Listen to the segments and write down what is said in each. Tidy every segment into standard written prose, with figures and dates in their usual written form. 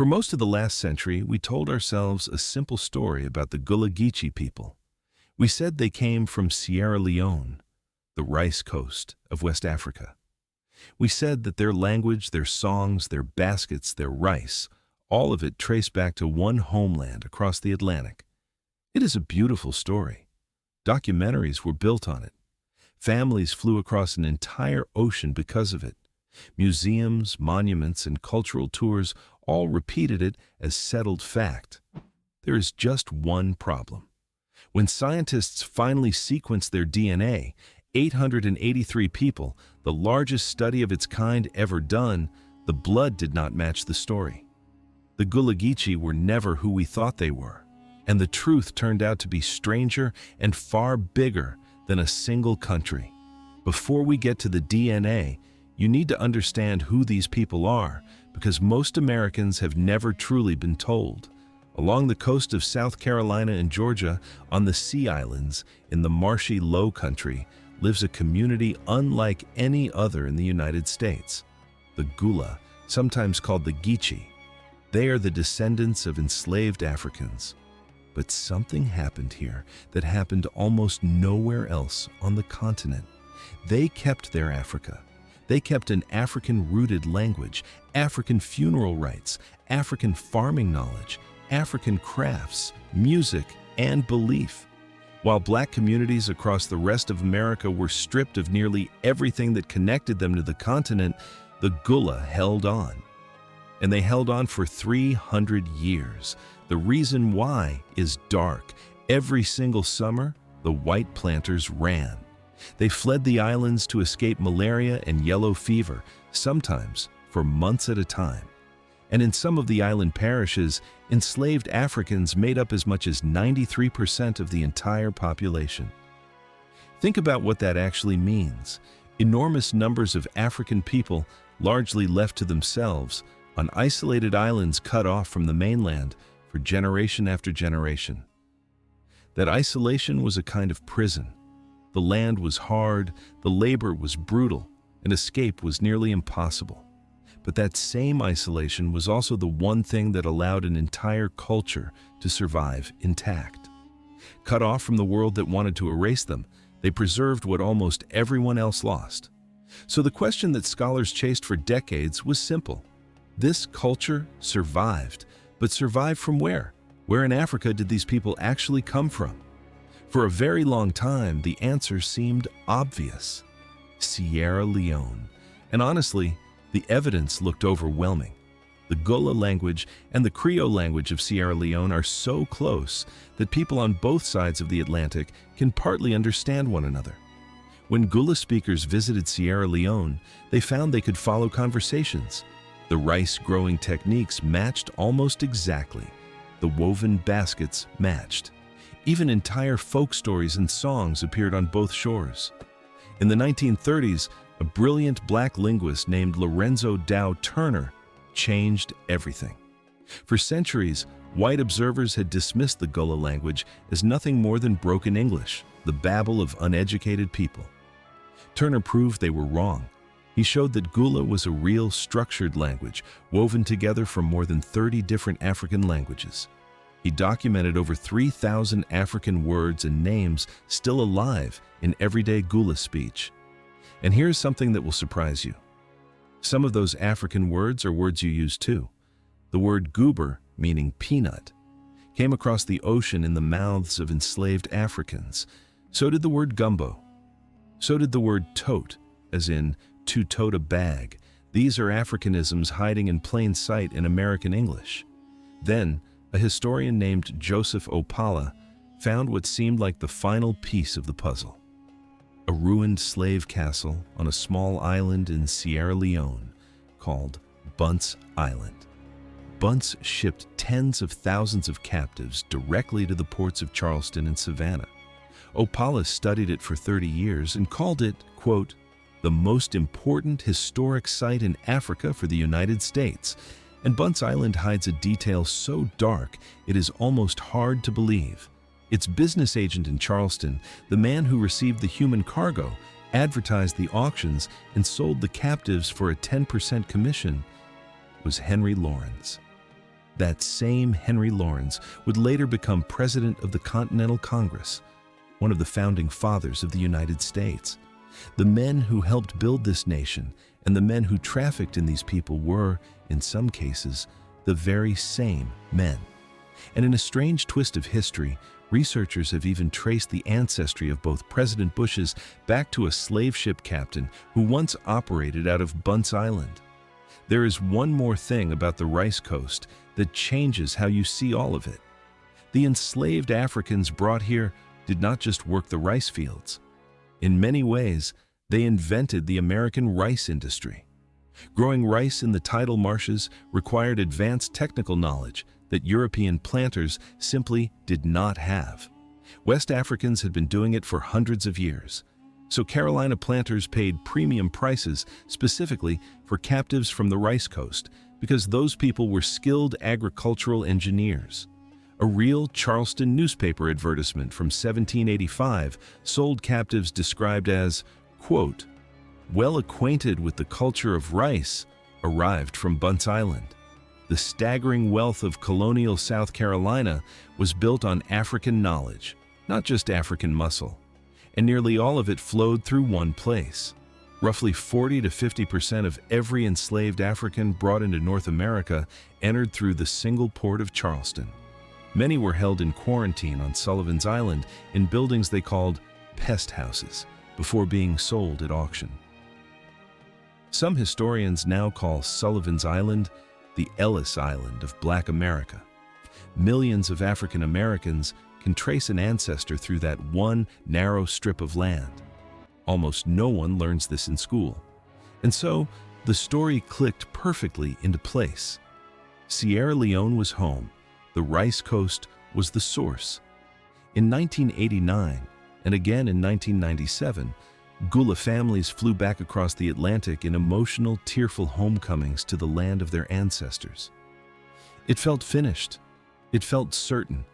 For most of the last century, we told ourselves a simple story about the Gullah-Geechee people. We said they came from Sierra Leone, the rice coast of West Africa. We said that their language, their songs, their baskets, their rice, all of it traced back to one homeland across the Atlantic. It is a beautiful story. Documentaries were built on it. Families flew across an entire ocean because of it. Museums, monuments, and cultural tours all repeated it as settled fact. There is just one problem. When scientists finally sequenced their DNA, 883 people, the largest study of its kind ever done, the blood did not match the story. The Gullah-Geechee were never who we thought they were, and the truth turned out to be stranger and far bigger than a single country. Before we get to the DNA, you need to understand who these people are, because most Americans have never truly been told. Along the coast of South Carolina and Georgia, on the Sea Islands, in the marshy Low Country, lives a community unlike any other in the United States. The Gullah, sometimes called the Geechee. They are the descendants of enslaved Africans. But something happened here that happened almost nowhere else on the continent. They kept their Africa. They kept an African-rooted language, African funeral rites, African farming knowledge, African crafts, music, and belief. While black communities across the rest of America were stripped of nearly everything that connected them to the continent, the Gullah held on. And they held on for 300 years. The reason why is dark. Every single summer, the white planters ran. They fled the islands to escape malaria and yellow fever, sometimes for months at a time. And in some of the island parishes, enslaved Africans made up as much as 93% of the entire population. Think about what that actually means. Enormous numbers of African people, largely left to themselves, on isolated islands cut off from the mainland for generation after generation. That isolation was a kind of prison. The land was hard, the labor was brutal, and escape was nearly impossible. But that same isolation was also the one thing that allowed an entire culture to survive intact. Cut off from the world that wanted to erase them, they preserved what almost everyone else lost. So the question that scholars chased for decades was simple. This culture survived, but survived from where? Where in Africa did these people actually come from? For a very long time, the answer seemed obvious. Sierra Leone. And honestly, the evidence looked overwhelming. The Gullah language and the Creole language of Sierra Leone are so close that people on both sides of the Atlantic can partly understand one another. When Gullah speakers visited Sierra Leone, they found they could follow conversations. The rice-growing techniques matched almost exactly. The woven baskets matched. Even entire folk stories and songs appeared on both shores. In the 1930s, a brilliant black linguist named Lorenzo Dow Turner changed everything. For centuries, white observers had dismissed the Gullah language as nothing more than broken English, the babble of uneducated people. Turner proved they were wrong. He showed that Gullah was a real structured language, woven together from more than 30 different African languages. He documented over 3,000 African words and names still alive in everyday Gullah speech. And here's something that will surprise you. Some of those African words are words you use too. The word goober, meaning peanut, came across the ocean in the mouths of enslaved Africans. So did the word gumbo. So did the word tote, as in to tote a bag. These are Africanisms hiding in plain sight in American English. Then, a historian named Joseph Opala found what seemed like the final piece of the puzzle. A ruined slave castle on a small island in Sierra Leone called Bunce Island. Bunce shipped tens of thousands of captives directly to the ports of Charleston and Savannah. Opala studied it for 30 years and called it, quote, the most important historic site in Africa for the United States. And Bunce Island hides a detail so dark it is almost hard to believe. Its business agent in Charleston, the man who received the human cargo, advertised the auctions and sold the captives for a 10% commission, was Henry Lawrence. That same Henry Lawrence would later become president of the Continental Congress, one of the founding fathers of the United States. The men who helped build this nation and the men who trafficked in these people were, in some cases, the very same men. And in a strange twist of history, researchers have even traced the ancestry of both President Bush's back to a slave ship captain who once operated out of Bunce Island. There is one more thing about the Rice Coast that changes how you see all of it. The enslaved Africans brought here did not just work the rice fields. In many ways, they invented the American rice industry. Growing rice in the tidal marshes required advanced technical knowledge that European planters simply did not have. West Africans had been doing it for hundreds of years. So Carolina planters paid premium prices specifically for captives from the Rice Coast because those people were skilled agricultural engineers. A real Charleston newspaper advertisement from 1785 sold captives described as, quote, "well acquainted with the culture of rice, arrived from Bunce Island." The staggering wealth of colonial South Carolina was built on African knowledge, not just African muscle, and nearly all of it flowed through one place. Roughly 40 to 50% of every enslaved African brought into North America entered through the single port of Charleston. Many were held in quarantine on Sullivan's Island in buildings they called pest houses before being sold at auction. Some historians now call Sullivan's Island the Ellis Island of Black America. Millions of African Americans can trace an ancestor through that one narrow strip of land. Almost no one learns this in school. And so, the story clicked perfectly into place. Sierra Leone was home. The Rice Coast was the source. In 1989, and again in 1997, Gullah families flew back across the Atlantic in emotional, tearful homecomings to the land of their ancestors. It felt finished. It felt certain.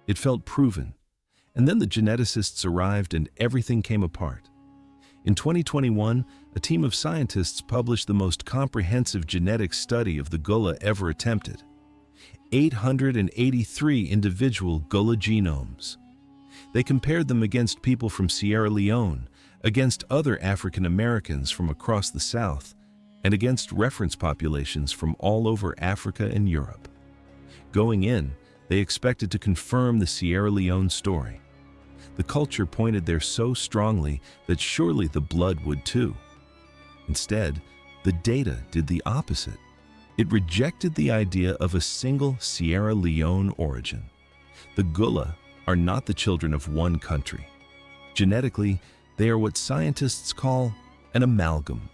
It felt proven. And then the geneticists arrived and everything came apart. In 2021, a team of scientists published the most comprehensive genetic study of the Gullah ever attempted. 883 individual Gullah genomes. They compared them against people from Sierra Leone, against other African Americans from across the South, and against reference populations from all over Africa and Europe. Going in, they expected to confirm the Sierra Leone story. The culture pointed there so strongly that surely the blood would too. Instead, the data did the opposite. It rejected the idea of a single Sierra Leone origin. The Gullah are not the children of one country. Genetically, they are what scientists call an amalgam,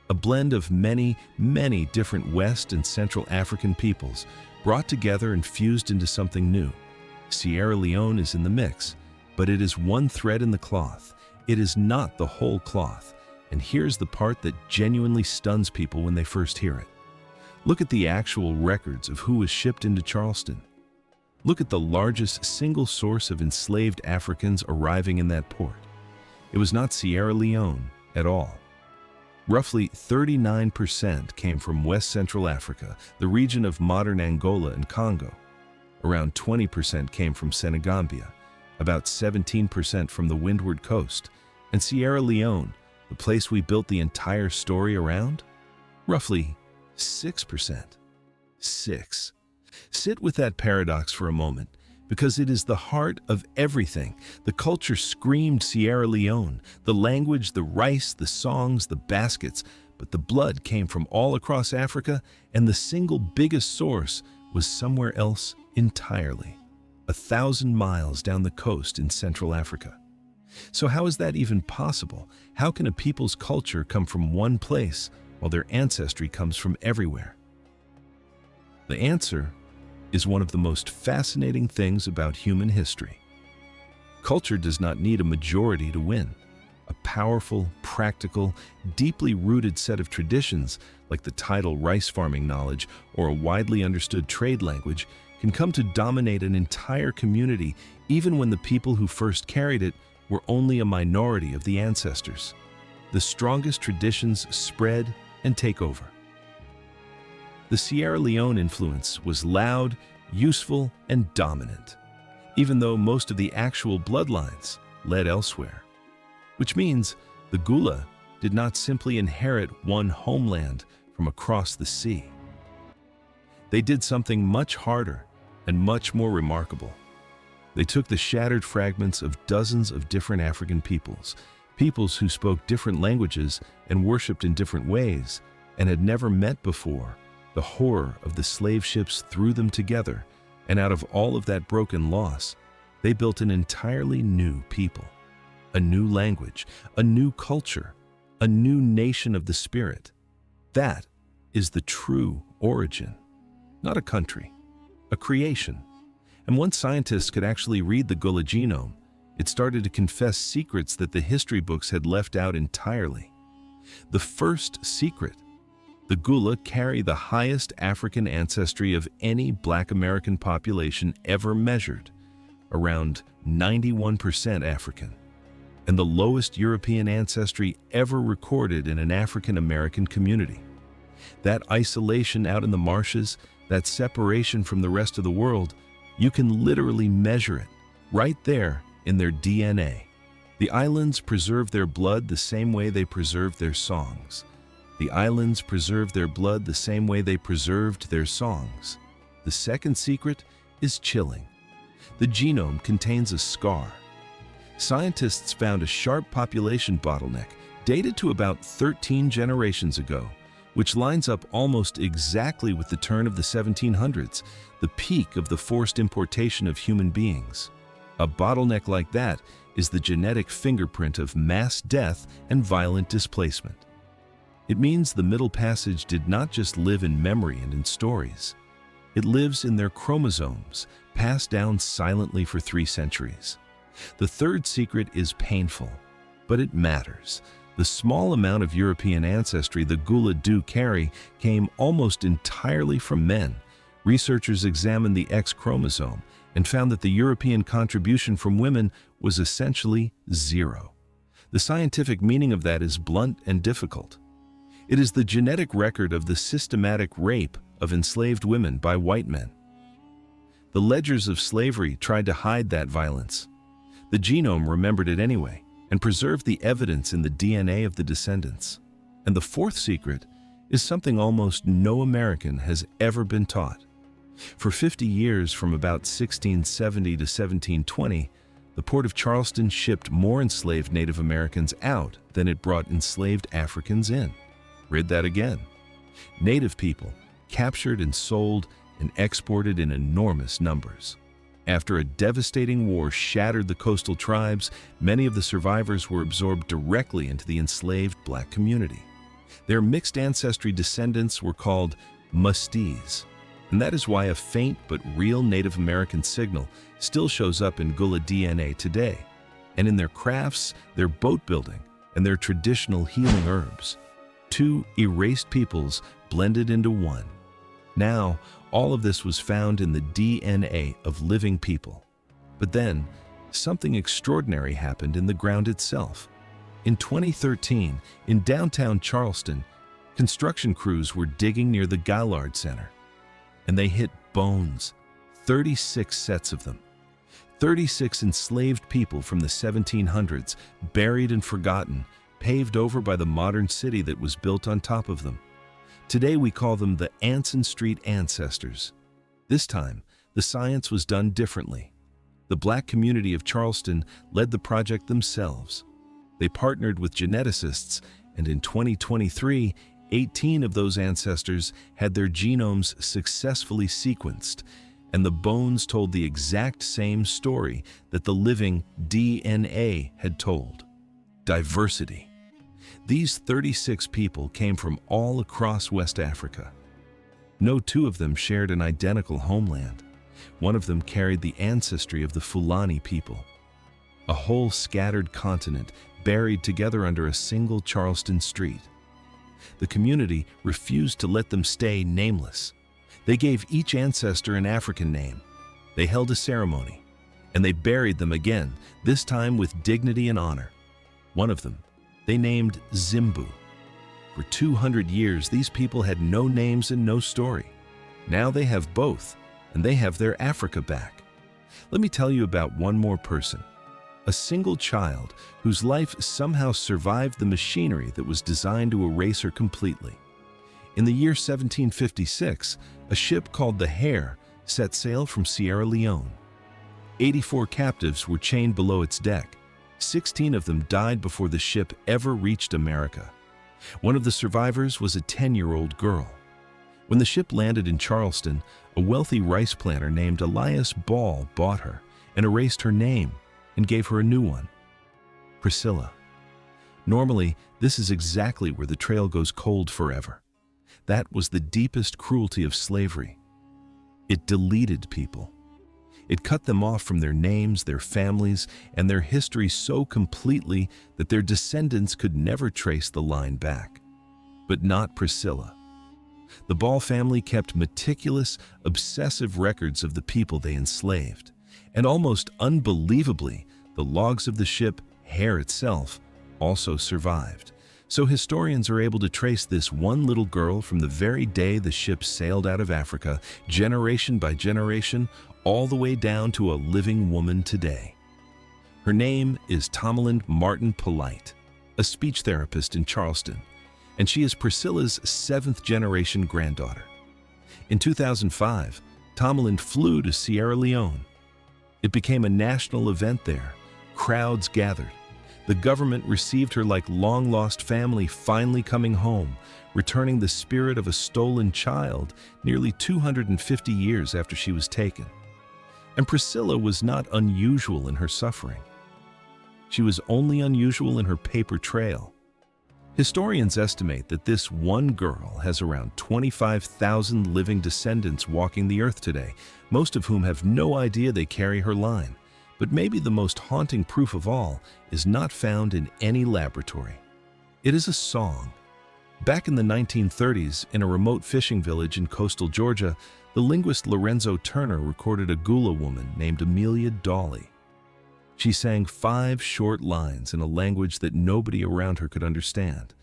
a blend of many, many different West and Central African peoples brought together and fused into something new. Sierra Leone is in the mix, but it is one thread in the cloth. It is not the whole cloth. And here's the part that genuinely stuns people when they first hear it. Look at the actual records of who was shipped into Charleston. Look at the largest single source of enslaved Africans arriving in that port. It was not Sierra Leone at all. Roughly 39% came from West Central Africa, the region of modern Angola and Congo. Around 20% came from Senegambia, about 17% from the Windward Coast, and Sierra Leone, the place we built the entire story around? Roughly 6%. 6. Sit with that paradox for a moment, because it is the heart of everything. The culture screamed Sierra Leone, the language, the rice, the songs, the baskets, but the blood came from all across Africa, and the single biggest source was somewhere else entirely, 1,000 miles down the coast in Central Africa. So how is that even possible? How can a people's culture come from one place while their ancestry comes from everywhere? The answer is one of the most fascinating things about human history. Culture does not need a majority to win. A powerful, practical, deeply rooted set of traditions, like the tidal rice farming knowledge or a widely understood trade language, can come to dominate an entire community even when the people who first carried it were only a minority of the ancestors. The strongest traditions spread and take over. The Sierra Leone influence was loud, useful, and dominant, even though most of the actual bloodlines led elsewhere. Which means the Gullah did not simply inherit one homeland from across the sea. They did something much harder and much more remarkable. They took the shattered fragments of dozens of different African peoples who spoke different languages and worshipped in different ways and had never met before. The horror of the slave ships threw them together, and out of all of that broken loss, they built an entirely new people, a new language, a new culture, a new nation of the spirit. That is the true origin, not a country, a creation. And once scientists could actually read the Gullah genome, it started to confess secrets that the history books had left out entirely. The first secret: the Gullah carry the highest African ancestry of any Black American population ever measured, around 91% African, and the lowest European ancestry ever recorded in an African American community. That isolation out in the marshes, that separation from the rest of the world, you can literally measure it right there in their DNA. The islands preserve their blood the same way they preserved their songs. The islands preserve their blood the same way they preserved their songs. The second secret is chilling. The genome contains a scar. Scientists found a sharp population bottleneck dated to about 13 generations ago, which lines up almost exactly with the turn of the 1700s, the peak of the forced importation of human beings. A bottleneck like that is the genetic fingerprint of mass death and violent displacement. It means the Middle Passage did not just live in memory and in stories. It lives in their chromosomes, passed down silently for 3 centuries. The third secret is painful, but it matters. The small amount of European ancestry the Gullah do carry came almost entirely from men. Researchers examined the X chromosome and found that the European contribution from women was essentially 0. The scientific meaning of that is blunt and difficult. It is the genetic record of the systematic rape of enslaved women by white men. The ledgers of slavery tried to hide that violence. The genome remembered it anyway and preserved the evidence in the DNA of the descendants. And the fourth secret is something almost no American has ever been taught. For 50 years, from about 1670 to 1720, the port of Charleston shipped more enslaved Native Americans out than it brought enslaved Africans in. Read that again. Native people captured and sold and exported in enormous numbers. After a devastating war shattered the coastal tribes, many of the survivors were absorbed directly into the enslaved Black community. Their mixed ancestry descendants were called mustees, and that is why a faint but real Native American signal still shows up in Gullah DNA today, and in their crafts, their boat building, and their traditional healing herbs. 2 erased peoples blended into one. Now, all of this was found in the DNA of living people. But then, something extraordinary happened in the ground itself. In 2013, in downtown Charleston, construction crews were digging near the Gallard Center, and they hit bones, 36 sets of them. 36 enslaved people from the 1700s, buried and forgotten, paved over by the modern city that was built on top of them. Today we call them the Anson Street Ancestors. This time, the science was done differently. The Black community of Charleston led the project themselves. They partnered with geneticists, and in 2023, 18 of those ancestors had their genomes successfully sequenced, and the bones told the exact same story that the living DNA had told. Diversity. These 36 people came from all across West Africa. No 2 of them shared an identical homeland. One of them carried the ancestry of the Fulani people, a whole scattered continent buried together under a single Charleston street. The community refused to let them stay nameless. They gave each ancestor an African name. They held a ceremony, and they buried them again, this time with dignity and honor. One of them they named Zimbu, For 200 years, these people had no names and no story. Now they have both, and they have their Africa back. Let me tell you about one more person, a single child whose life somehow survived the machinery that was designed to erase her completely. In the year 1756, a ship called the Hare set sail from Sierra Leone. 84 captives were chained below its deck. 16 of them died before the ship ever reached America. One of the survivors was a 10-year-old girl. When the ship landed in Charleston, a wealthy rice planter named Elias Ball bought her and erased her name and gave her a new one, Priscilla. Normally, this is exactly where the trail goes cold forever. That was the deepest cruelty of slavery. It deleted people. It cut them off from their names, their families, and their history so completely that their descendants could never trace the line back. But not Priscilla. The Ball family kept meticulous, obsessive records of the people they enslaved. And almost unbelievably, the logs of the ship, Hare itself, also survived. So historians are able to trace this one little girl from the very day the ship sailed out of Africa, generation by generation, all the way down to a living woman today. Her name is Tamalind Martin Polite, a speech therapist in Charleston, and she is Priscilla's 7th-generation granddaughter. In 2005, Tamalind flew to Sierra Leone. It became a national event there. Crowds gathered. The government received her like long-lost family finally coming home, returning the spirit of a stolen child nearly 250 years after she was taken. And Priscilla was not unusual in her suffering. She was only unusual in her paper trail. Historians estimate that this one girl has around 25,000 living descendants walking the earth today, most of whom have no idea they carry her line. But maybe the most haunting proof of all is not found in any laboratory. It is a song. Back in the 1930s, in a remote fishing village in coastal Georgia, the linguist Lorenzo Turner recorded a Gullah woman named Amelia Dawley. She sang 5 short lines in a language that nobody around her could understand.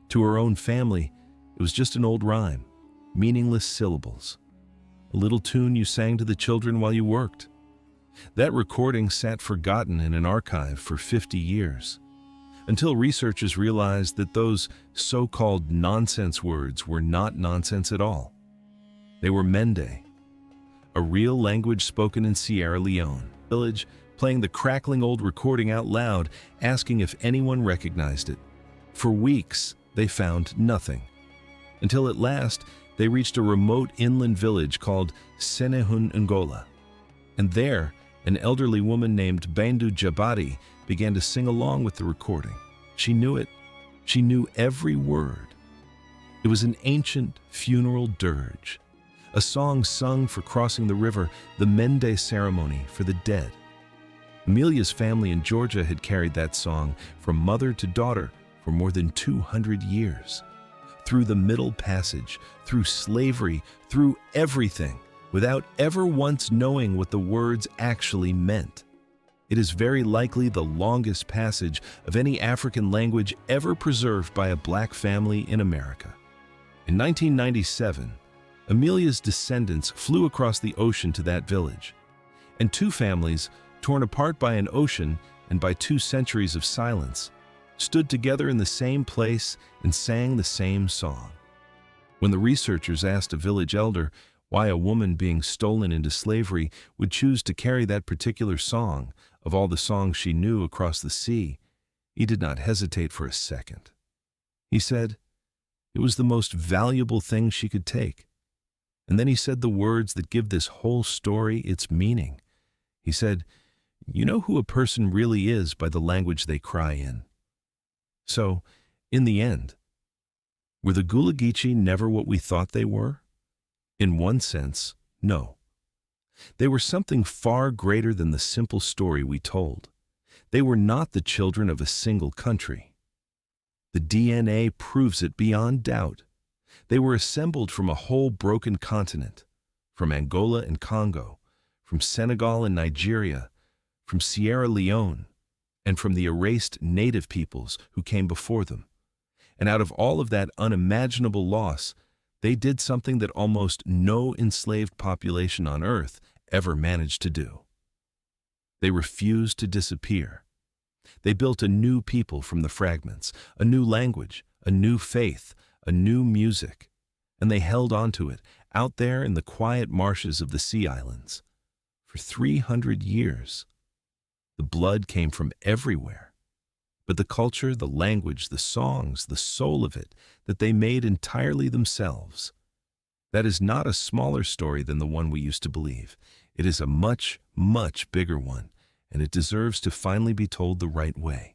To her own family, it was just an old rhyme, meaningless syllables. A little tune you sang to the children while you worked. That recording sat forgotten in an archive for 50 years, until researchers realized that those so-called nonsense words were not nonsense at all. They were Mende, a real language spoken in Sierra Leone village, playing the crackling old recording out loud, asking if anyone recognized it. For weeks, they found nothing, until at last they reached a remote inland village called Senehun, Angola. And there, an elderly woman named Bandu Jabati began to sing along with the recording. She knew it. She knew every word. It was an ancient funeral dirge, a song sung for crossing the river, the Mende ceremony for the dead. Amelia's family in Georgia had carried that song from mother to daughter for more than 200 years. Through the Middle Passage, through slavery, through everything, without ever once knowing what the words actually meant. It is very likely the longest passage of any African language ever preserved by a black family in America. In 1997, Amelia's descendants flew across the ocean to that village, and 2 families, torn apart by an ocean and by 2 centuries of silence, stood together in the same place and sang the same song. When the researchers asked a village elder why a woman being stolen into slavery would choose to carry that particular song of all the songs she knew across the sea, he did not hesitate for a second. He said it was the most valuable thing she could take. And then he said the words that give this whole story its meaning. He said, "You know who a person really is by the language they cry in." So, in the end, were the Gullah-Geechee never what we thought they were? In one sense, no. They were something far greater than the simple story we told. They were not the children of a single country. The DNA proves it beyond doubt. They were assembled from a whole broken continent, from Angola and Congo, from Senegal and Nigeria, from Sierra Leone, and from the erased native peoples who came before them. And out of all of that unimaginable loss, they did something that almost no enslaved population on Earth ever managed to do. They refused to disappear. They built a new people from the fragments, a new language, a new faith, a new music, and they held on to it out there in the quiet marshes of the Sea Islands. For 300 years, the blood came from everywhere, but the culture, the language, the songs, the soul of it, that they made entirely themselves. That is not a smaller story than the one we used to believe. It is a much, much bigger one, and it deserves to finally be told the right way.